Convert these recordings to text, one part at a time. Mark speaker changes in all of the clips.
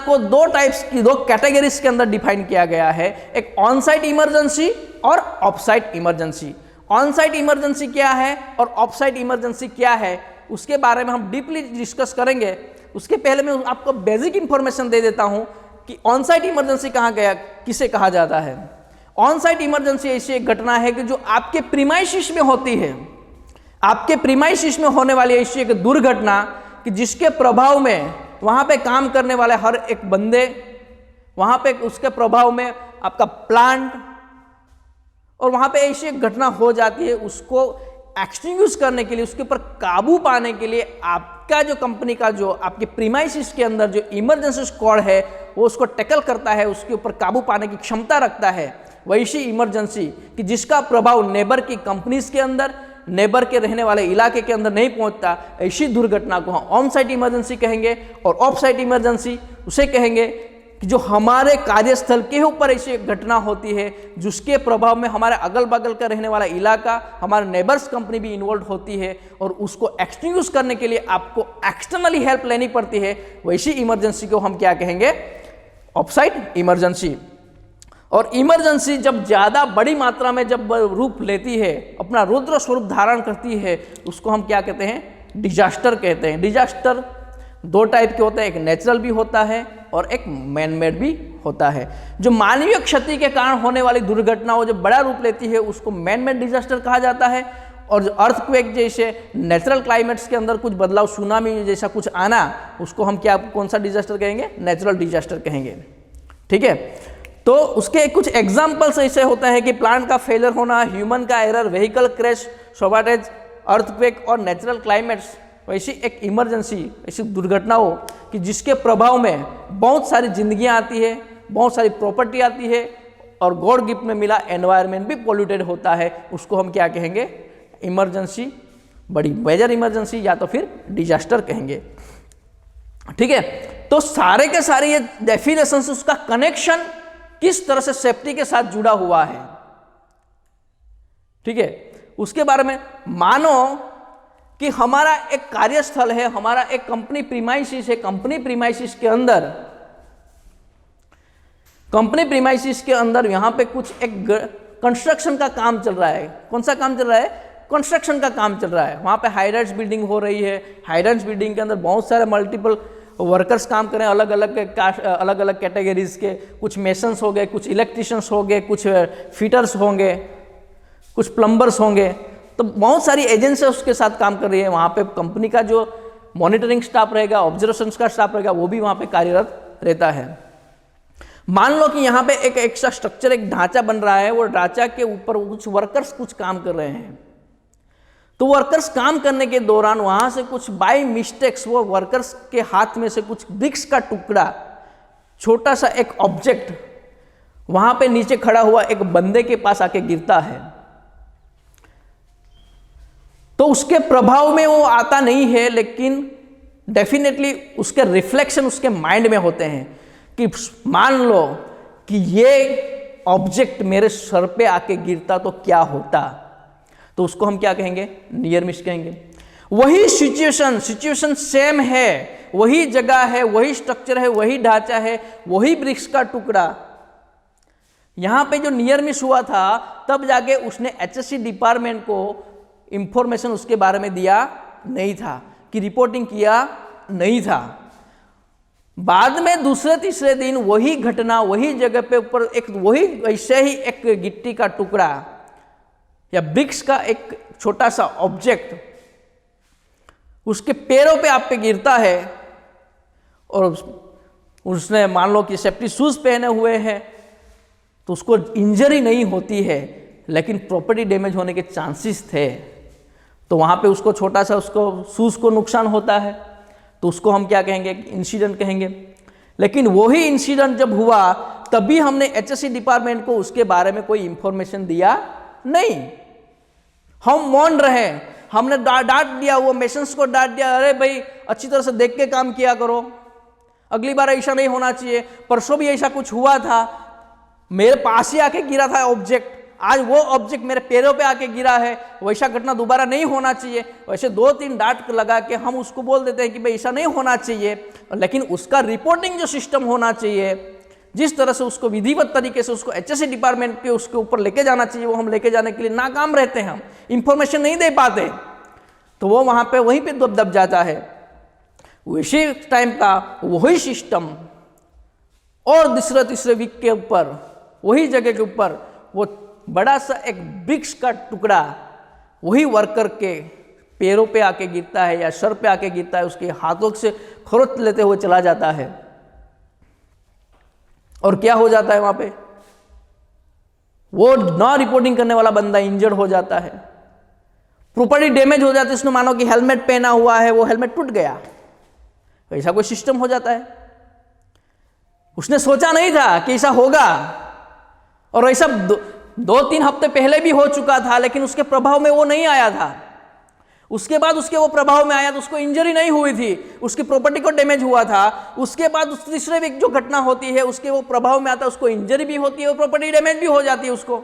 Speaker 1: को दो टाइप्स की, दो कैटेगरीज के अंदर डिफाइन किया गया है, एक ऑन साइट इमरजेंसी और of site emergency. On site emergency क्या है और ऑफ साइट इमरजेंसी क्या है, उसके बारे में हम डीपली डिस्कस करेंगे। उसके पहले मैं आपको बेसिक इंफॉर्मेशन दे देता हूं कि ऑन साइट इमरजेंसी कहाँ गया, किसे कहा जाता है। ऑन साइट इमरजेंसी ऐसी एक घटना है कि जो आपके प्रीमाइसिस में होती है, आपके प्रीमाइसिस में होने वाली ऐसी एक दुर्घटना कि जिसके प्रभाव में वहां पे काम करने वाले हर एक बंदे, वहां पे उसके प्रभाव में आपका प्लांट, और वहां पे ऐसी एक घटना हो जाती है, उसको एक्सटिंग्विश करने के लिए, उसके ऊपर काबू पाने के लिए आपका जो कंपनी का जो आपके प्रीमाइसिस के अंदर जो इमरजेंसी स्क्वाड है वो उसको टैकल करता है, उसके ऊपर काबू पाने की क्षमता रखता है। वैसी इमरजेंसी कि जिसका प्रभाव नेबर की कंपनीज के अंदर, नेबर के रहने वाले इलाके के अंदर नहीं पहुंचता, ऐसी दुर्घटना को हम ऑन साइट इमरजेंसी कहेंगे। और ऑफ साइट इमरजेंसी उसे कहेंगे कि जो हमारे कार्यस्थल के ऊपर ऐसी घटना होती है जिसके प्रभाव में हमारे अगल बगल का रहने वाला इलाका, हमारे नेबर्स कंपनी भी इन्वॉल्व होती है और उसको एक्सटिंग्विश करने के लिए आपको एक्सटर्नली हेल्प लेनी पड़ती है। वैसी इमरजेंसी को हम क्या कहेंगे, ऑफ साइट इमरजेंसी। और इमरजेंसी जब ज़्यादा बड़ी मात्रा में जब रूप लेती है, अपना रुद्र स्वरूप धारण करती है, उसको हम क्या कहते हैं, डिजास्टर कहते हैं। डिजास्टर दो टाइप के होते हैं, एक नेचुरल भी होता है और एक मैन मेड भी होता है। जो मानवीय क्षति के कारण होने वाली दुर्घटना वो जब बड़ा रूप लेती है उसको मैन मेड डिजास्टर कहा जाता है। और जो अर्थक्वेक जैसे नेचुरल क्लाइमेट्स के अंदर कुछ बदलाव, सुनामी जैसा कुछ आना, उसको हम क्या, कौन सा डिजास्टर कहेंगे, नेचुरल डिजास्टर कहेंगे। ठीक है, तो उसके कुछ एग्जाम्पल्स ऐसे होते हैं कि प्लांट का फेलियर होना, ह्यूमन का error, vehicle crash, shortage, earthquake और नेचुरल क्लाइमेट्स। वैसी एक इमरजेंसी, ऐसी दुर्घटना हो कि जिसके प्रभाव में बहुत सारी जिंदगियां आती है, बहुत सारी प्रॉपर्टी आती है और गॉड गिफ्ट में मिला एनवायरनमेंट भी पोल्यूटेड होता है, उसको हम क्या कहेंगे, इमरजेंसी, बड़ी मेजर इमरजेंसी या तो फिर डिजास्टर कहेंगे। ठीक है, तो सारे के सारे ये डेफिनेशन, उसका कनेक्शन किस तरह से सेफ्टी के साथ जुड़ा हुआ है, ठीक है, उसके बारे में। मानो कि हमारा एक कार्यस्थल है, हमारा एक कंपनी प्रीमाइसिस है, कंपनी प्रीमाइसिस के अंदर यहां पे कुछ एक कंस्ट्रक्शन का काम चल रहा है। कौन सा काम चल रहा है, कंस्ट्रक्शन का काम चल रहा है। वहां पे हाईराइज बिल्डिंग हो रही है, हाईराइज बिल्डिंग के अंदर बहुत सारे मल्टीपल वर्कर्स काम करें, अलग अलग कैटेगरीज के, कुछ मेसन्स हो गए, कुछ इलेक्ट्रिशियंस हो गए, कुछ फिटर्स होंगे, कुछ प्लम्बर्स होंगे, तो बहुत सारी एजेंसियां उसके साथ काम कर रही है। वहाँ पे कंपनी का जो मॉनिटरिंग स्टाफ रहेगा, ऑब्जर्वेशन का स्टाफ रहेगा, वो भी वहाँ पे कार्यरत रहता है। मान लो कि यहाँ पे एक एक्स्ट्रा स्ट्रक्चर, एक ढांचा बन रहा है, वो ढांचा के ऊपर कुछ वर्कर्स कुछ काम कर रहे हैं। तो वर्कर्स काम करने के दौरान वहां से कुछ बाय मिस्टेक्स वो वर्कर्स के हाथ में से कुछ ब्रिक्स का टुकड़ा, छोटा सा एक ऑब्जेक्ट वहां पे नीचे खड़ा हुआ एक बंदे के पास आके गिरता है। तो उसके प्रभाव में वो आता नहीं है, लेकिन डेफिनेटली उसके रिफ्लेक्शन उसके माइंड में होते हैं कि मान लो कि ये ऑब्जेक्ट मेरे सर पे आके गिरता तो क्या होता। तो उसको हम क्या कहेंगे, नियर मिस कहेंगे। वही सिचुएशन सेम है, वही जगह है, वही स्ट्रक्चर है, वही ढांचा है, वही ब्रिक्स का टुकड़ा। यहां पे जो नियर मिस हुआ था तब जाके उसने एचएससी डिपार्टमेंट को इंफॉर्मेशन उसके बारे में दिया नहीं था, कि रिपोर्टिंग किया नहीं था। बाद में दूसरे तीसरे दिन वही घटना, वही जगह पे ऊपर एक वही वैसे ही एक गिट्टी का टुकड़ा या ब्रिक्स का एक छोटा सा ऑब्जेक्ट उसके पैरों पे आप पे गिरता है, और उसने मान लो कि सेफ्टी शूज पहने हुए हैं, तो उसको इंजरी नहीं होती है, लेकिन प्रॉपर्टी डैमेज होने के चांसेस थे। तो वहां पे उसको छोटा सा उसको शूज को नुकसान होता है, तो उसको हम क्या कहेंगे, इंसिडेंट कहेंगे। लेकिन वही इंसिडेंट जब हुआ तभी हमने एचएससी डिपार्टमेंट को उसके बारे में कोई इंफॉर्मेशन दिया नहीं। हम मौन रहे, हमने डांट दिया, वो मेसन्स को डांट दिया, अरे भाई अच्छी तरह से देख के काम किया करो, अगली बार ऐसा नहीं होना चाहिए। परसों भी ऐसा कुछ हुआ था, मेरे पास ही आके गिरा था ऑब्जेक्ट, आज वो ऑब्जेक्ट मेरे पैरों पे आके गिरा है, वैसा घटना दोबारा नहीं होना चाहिए। वैसे 2-3 डांट लगा के हम उसको बोल देते हैं कि भाई ऐसा नहीं होना चाहिए, लेकिन उसका रिपोर्टिंग जो सिस्टम होना चाहिए, जिस तरह से उसको विधिवत तरीके से उसको HSE डिपार्टमेंट के उसके ऊपर लेके जाना चाहिए, वो हम लेके जाने के लिए नाकाम रहते हैं, हम इंफॉर्मेशन नहीं दे पाते, तो वो वहां पे वहीं पे दब जाता है। उसी टाइम का वही सिस्टम और दूसरे तीसरे वीक के ऊपर वही जगह के ऊपर वो बड़ा सा एक ब्रिक्स का टुकड़ा वही वर्कर के पैरों पे आके गिरता है या सर पे आके गिरता है, उसके हाथों से खरोच लेते हुए चला जाता है। और क्या हो जाता है वहां पे, वो ना रिपोर्टिंग करने वाला बंदा इंजर्ड हो जाता है, प्रॉपर्टी डैमेज हो जाती है। उसने मानो कि हेलमेट पहना हुआ है, वो हेलमेट टूट गया, ऐसा कोई सिस्टम हो जाता है। उसने सोचा नहीं था कि ऐसा होगा, और ऐसा 2-3 हफ्ते पहले भी हो चुका था, लेकिन उसके प्रभाव में वो नहीं आया था। उसके बाद उसके वो प्रभाव में आया तो उसको इंजरी नहीं हुई थी, उसकी प्रॉपर्टी को डैमेज हुआ था। उसके बाद उस तीसरे वीक जो घटना होती है उसके वो प्रभाव में आता है, उसको इंजरी भी होती है और प्रॉपर्टी डैमेज भी हो जाती है उसको।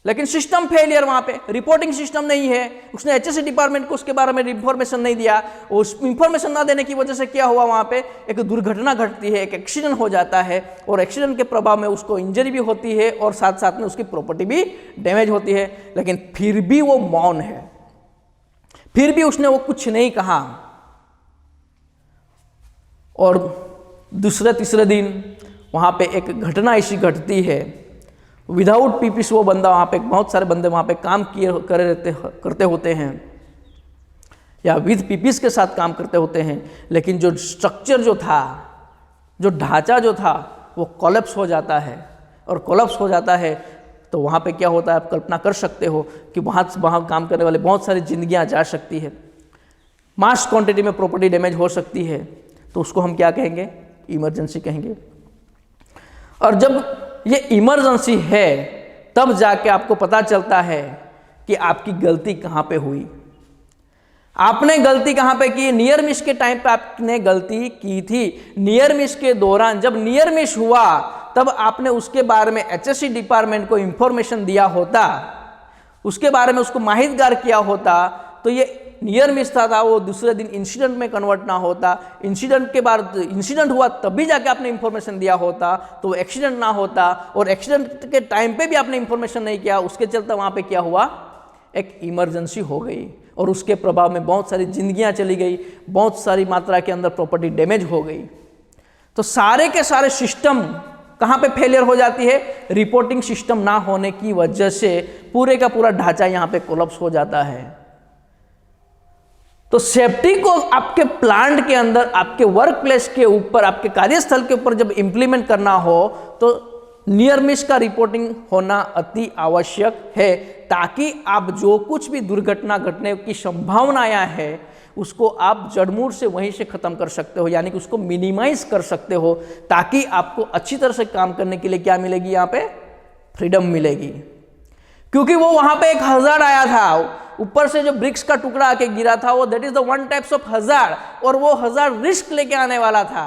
Speaker 1: लेकिन सिस्टम फेलियर, वहां पे रिपोर्टिंग सिस्टम नहीं है। उसने HSE डिपार्टमेंट को उसके बारे में इंफॉर्मेशन नहीं दिया। उस इंफॉर्मेशन ना देने की वजह से क्या हुआ, वहां पे एक दुर्घटना घटती है, एक एक्सीडेंट हो जाता है, और एक्सीडेंट के प्रभाव में उसको इंजरी भी होती है और साथ साथ में उसकी प्रॉपर्टी भी डैमेज होती है। लेकिन फिर भी वो मौन है, फिर भी उसने वो कुछ नहीं कहा। और दूसरे तीसरे दिन वहां पे एक घटना ऐसी घटती है, विदाउट पीपीस वो बंदा वहाँ पे, बहुत सारे बंदे वहाँ पे काम करते होते हैं या विद पीपीस के साथ काम करते होते हैं, लेकिन जो स्ट्रक्चर जो था, जो ढांचा जो था, वो कोलैप्स हो जाता है। और कोलैप्स हो जाता है तो वहाँ पे क्या होता है, आप कल्पना कर सकते हो कि वहाँ काम करने वाले बहुत सारी जिंदगियाँ जा सकती है, मास क्वांटिटी में प्रॉपर्टी डैमेज हो सकती है। तो उसको हम क्या कहेंगे, इमरजेंसी कहेंगे। और जब ये इमरजेंसी है तब जाके आपको पता चलता है कि आपकी गलती कहाँ पे हुई। आपने गलती कहाँ पे की, नियर मिस के टाइम पे आपने गलती की थी। नियर मिस के दौरान जब नियर मिस हुआ तब आपने उसके बारे में HSE डिपार्टमेंट को इंफॉर्मेशन दिया होता, उसके बारे में उसको माहितगार किया होता, तो ये नियर मिस था वो दूसरे दिन इंसिडेंट में कन्वर्ट ना होता। इंसिडेंट के बाद इंसिडेंट हुआ तब भी जाके आपने इंफॉर्मेशन दिया होता तो एक्सीडेंट ना होता, और एक्सीडेंट के टाइम पे भी आपने इंफॉर्मेशन नहीं किया, उसके चलते वहां पे क्या हुआ, एक इमरजेंसी हो गई, और उसके प्रभाव में बहुत सारी जिंदगियां चली गई, बहुत सारी मात्रा के अंदर प्रॉपर्टी डैमेज हो गई। तो सारे के सारे सिस्टम कहां पे फेलियर हो जाती है, रिपोर्टिंग सिस्टम ना होने की वजह से पूरे का पूरा ढांचा यहां पे कोलैप्स हो जाता है। तो सेफ्टी को आपके प्लांट के अंदर, आपके वर्क प्लेस के ऊपर, आपके कार्यस्थल के ऊपर जब इंप्लीमेंट करना हो तो नियर मिस का रिपोर्टिंग होना अति आवश्यक है, ताकि आप जो कुछ भी दुर्घटना घटने की संभावनाएं है उसको आप जड़मूल से वहीं से खत्म कर सकते हो, यानी कि उसको मिनिमाइज कर सकते हो, ताकि आपको अच्छी तरह से काम करने के लिए क्या मिलेगी, यहाँ पे फ्रीडम मिलेगी। क्योंकि वो वहां पे एक हजार्ड आया था, ऊपर से जो ब्रिक्स का टुकड़ा आके गिरा था, वो that is the one types of hazard, और वो हजार्ड रिस्क लेके आने वाला था।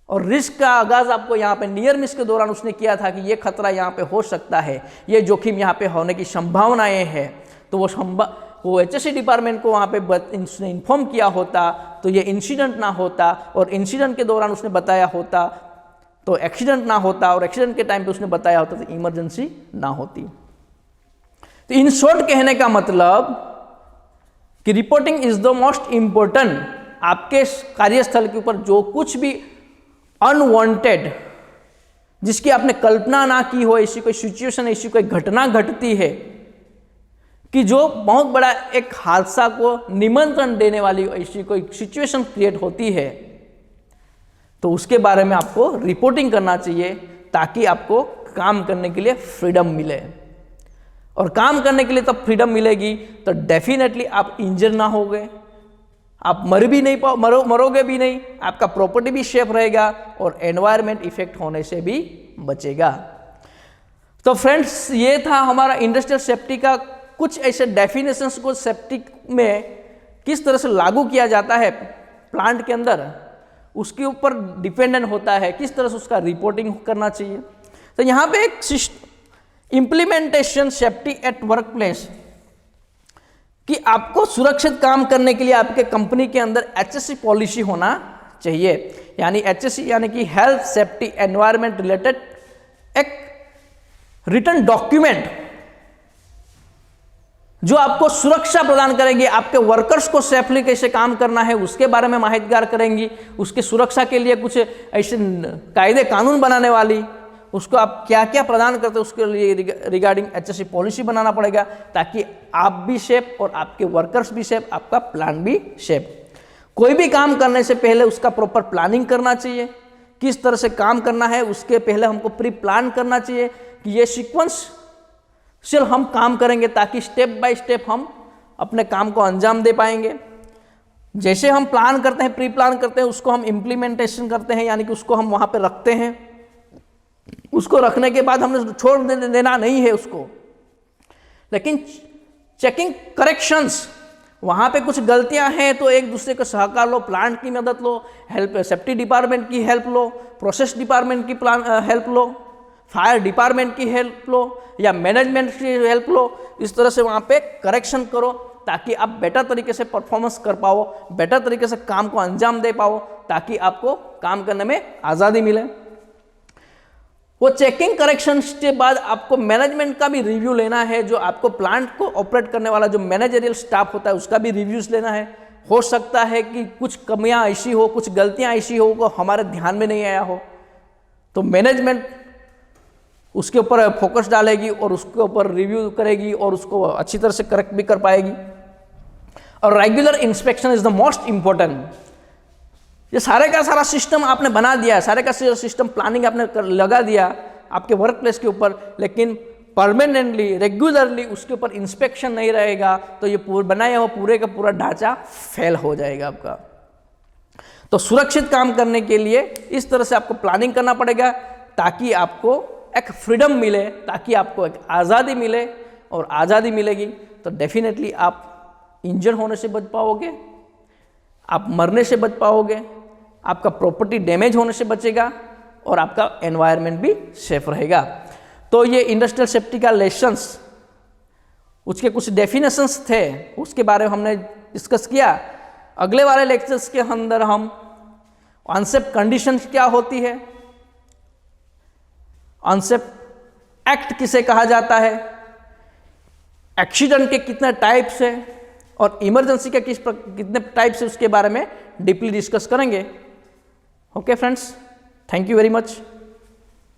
Speaker 1: और रिस्क का आगाज आपको यहाँ पे नियर मिस के दौरान उसने किया था कि ये खतरा यहाँ पे हो सकता है, ये जोखिम यहाँ पे होने की संभावनाएं हैं। तो वो HSE डिपार्टमेंट को वहाँ पे उसने इन्फॉर्म किया होता तो ये इंसिडेंट ना होता, और इंसिडेंट के दौरान उसने बताया होता तो एक्सीडेंट ना होता, और एक्सीडेंट के टाइम पे उसने बताया होता तो इमरजेंसी ना होती। तो इन शॉर्ट कहने का मतलब कि reporting is the most important. आपके कार्यस्थल के ऊपर जो कुछ भी अनवांटेड, जिसकी आपने कल्पना ना की हो, ऐसी कोई सिचुएशन, ऐसी कोई घटना घटती है कि जो बहुत बड़ा एक हादसा को निमंत्रण देने वाली ऐसी कोई सिचुएशन क्रिएट होती है, तो उसके बारे में आपको रिपोर्टिंग करना चाहिए, ताकि आपको काम करने के लिए फ्रीडम मिले। और काम करने के लिए तब फ्रीडम मिलेगी तो डेफिनेटली आप इंजर ना होगे, आप मरोगे भी नहीं, आपका प्रॉपर्टी भी सेफ रहेगा, और एनवायरमेंट इफेक्ट होने से भी बचेगा। तो फ्रेंड्स, ये था हमारा इंडस्ट्रियल सेफ्टी का कुछ ऐसे डेफिनेशंस को सेफ्टी में किस तरह से लागू किया जाता है प्लांट के अंदर, उसके ऊपर डिपेंडेंट होता है किस तरह से उसका रिपोर्टिंग करना चाहिए। तो यहाँ पे एक implementation safety at work place, कि आपको सुरक्षित काम करने के लिए आपके कंपनी के अंदर HSE पॉलिसी होना चाहिए। यानी HSE यानी कि हेल्थ सेफ्टी एनवायरनमेंट रिलेटेड एक रिटन डॉक्यूमेंट जो आपको सुरक्षा प्रदान करेंगे, आपके वर्कर्स को सेफली कैसे काम करना है उसके बारे में माहितगार करेंगी, उसकी सुरक्षा के लिए कुछ ऐसे कायदे कानून बनाने वाली, उसको आप क्या क्या प्रदान करते हैं उसके लिए रिगार्डिंग HSE पॉलिसी बनाना पड़ेगा, ताकि आप भी सेफ और आपके वर्कर्स भी सेफ, आपका प्लान भी सेफ। कोई भी काम करने से पहले उसका प्रॉपर प्लानिंग करना चाहिए, किस तरह से काम करना है उसके पहले हमको प्री प्लान करना चाहिए कि ये सीक्वेंस से हम काम करेंगे, ताकि स्टेप बाय स्टेप हम अपने काम को अंजाम दे पाएंगे। जैसे हम प्लान करते हैं, प्री प्लान करते हैं, उसको हम इम्प्लीमेंटेशन करते हैं, यानी कि उसको हम वहाँ पे रखते हैं। उसको रखने के बाद हमने छोड़ देना नहीं है उसको, लेकिन चेकिंग करेक्शंस, वहाँ पे कुछ गलतियाँ हैं तो एक दूसरे का सहकार लो, प्लांट की मदद लो, हेल्प सेफ्टी डिपार्टमेंट की हेल्प लो, प्रोसेस डिपार्टमेंट की हेल्प लो, फायर डिपार्टमेंट की हेल्प लो या मैनेजमेंट की हेल्प लो। इस तरह से वहाँ पे करेक्शन करो, ताकि आप बेटर तरीके से परफॉर्मेंस कर पाओ, बेटर तरीके से काम को अंजाम दे पाओ, ताकि आपको काम करने में आज़ादी मिले। वो चेकिंग करेक्शंस के बाद आपको मैनेजमेंट का भी रिव्यू लेना है, जो आपको प्लांट को ऑपरेट करने वाला जो मैनेजरियल स्टाफ होता है उसका भी रिव्यूज लेना है। हो सकता है कि कुछ कमियां ऐसी हो, कुछ गलतियां ऐसी हो वो हमारे ध्यान में नहीं आया हो, तो मैनेजमेंट उसके ऊपर फोकस डालेगी और उसके ऊपर रिव्यू करेगी और उसको अच्छी तरह से करेक्ट भी कर पाएगी। और regular inspection is the most important. ये सारे का सारा सिस्टम आपने बना दिया है, सारे का सिस्टम प्लानिंग आपने लगा दिया आपके वर्क प्लेस के ऊपर, लेकिन परमानेंटली रेगुलरली उसके ऊपर इंस्पेक्शन नहीं रहेगा तो ये बनाया हुआ पूरे का पूरा ढांचा फेल हो जाएगा आपका। तो सुरक्षित काम करने के लिए इस तरह से आपको प्लानिंग करना पड़ेगा, ताकि आपको एक फ्रीडम मिले, ताकि आपको एक आज़ादी मिले, और आज़ादी मिलेगी तो डेफिनेटली आप इंजर होने से बच पाओगे, आप मरने से बच पाओगे, आपका प्रॉपर्टी डैमेज होने से बचेगा और आपका एनवायरनमेंट भी सेफ रहेगा। तो ये इंडस्ट्रियल सेफ्टी का लेसन्स, उसके कुछ डेफिनेशंस थे, उसके बारे में हमने डिस्कस किया। अगले वाले लेक्चर्स के अंदर हम अनसेफ कंडीशंस क्या होती है, अनसेफ एक्ट किसे कहा जाता है, एक्सीडेंट के कितने टाइप्स है और इमरजेंसी के कितने टाइप्स है, उसके बारे में डीपली डिस्कस करेंगे। Okay friends, thank you very much.